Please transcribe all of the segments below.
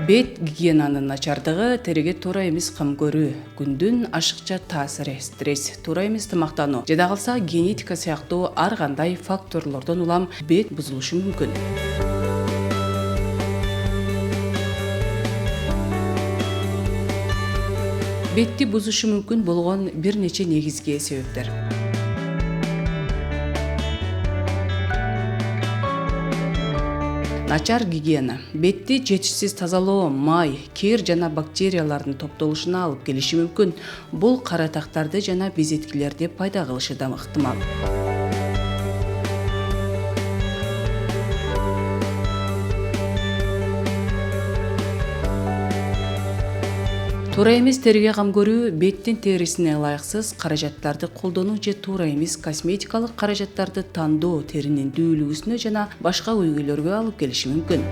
Бет гигиенанын начардыгы терге туура эмес кам көрүү, күндүн ашыкча таасири, стресс, туура эмес тамактануу, жада калса генетика сыяктуу ар кандай факторлордон улам бет бузулушу мүмкүн. Бетти бузушу мүмкүн болгон бир нече негизги себептер. Начар гигиена бетти жетишсиз тазалоо, май, кир жана бактериялардын топтолушуна алып келиши мүмкүн. Бул каратактарды жана безеткилерди пайда кылышы да ыктымал. Туура эмес терге кам көрүү, беттин терисине ылайыксыз каражаттарды колдонуу же туура эмес косметикалык каражаттарды тандоо теринин дүүлүгүсүнө жана башка көйгөйлөргө алып келиши мүмкүн.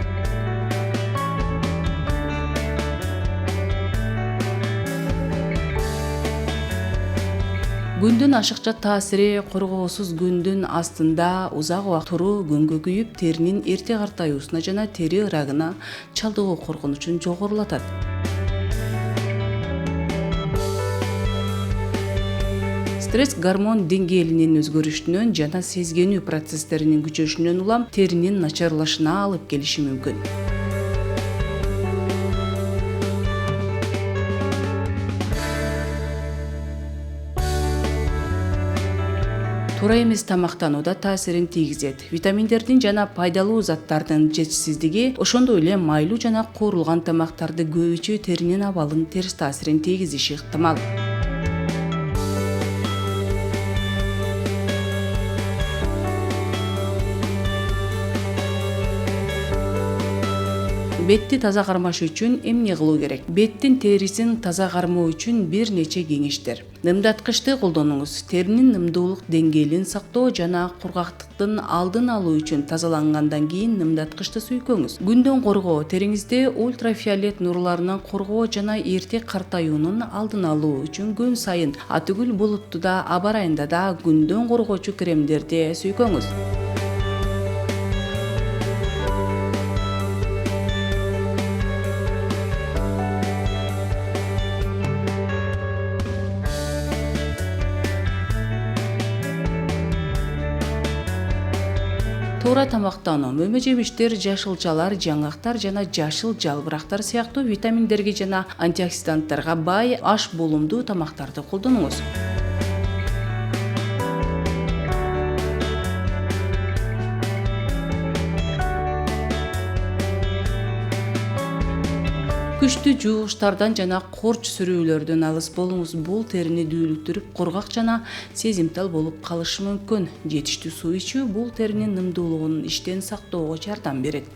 Күндүн ашыкча таасири, коргоосуз күндүн астында узак убакыт туруу күнгө күйүп, теринин эрте картаюусуна жана тери ырагына чалдыгуу коркунучун жогорулатат. Стресс гормон деңгээлинин өзгөрүшүнөн жана сезгенүү процесстеринин күчөшүнөн улам теринин начарлашына алып келиши мүмкүн. Туура эмес тамактануу да таасирин тийгизет. Витаминдердин жана пайдалуу заттардын жетишсиздиги, ошондой эле майлуу жана куурулган тамактарды көп ичүү теринин абалын терс таасирин тийгизиши ыктымал. Бетти таза кармаш үчүн эмне кылуу керек? Беттин терисин таза кармоо үчүн бир нече кеңештер. Нымдаткычты колдонуңуз. Теринин нымдуулук деңгээлин сактоо жана кургактыктын алдын алуу үчүн тазалангандан кийин нымдаткычты сүйкөңүз. Күндөн коргоо, териңизди ультрафиолет нурларынан коргоо жана эрте картаюунун алдын алуу үчүн күн сайын атүгүл булуттуда аба ырайында да күндөн коргоочу кремдерди сүйкөңүз. Туура тамактануу, мөмө жемиштер, жашылчалар, жаңгактар жана жашыл жалбырактар сыяктуу витаминдерге жана антиоксиданттарга бай аш болумдуу тамактарды колдонуңуз. Күчтүү жуугучтардан жана корч сүрүүлөрдөн алыс болуңуз. Бул терини дүүлүктүрүп, кургак жана сезимтал болуп калышы мүмкүн. Жетиштүү суу ичүү бул теринин нымдуулугун иштен сактоого жардам берет.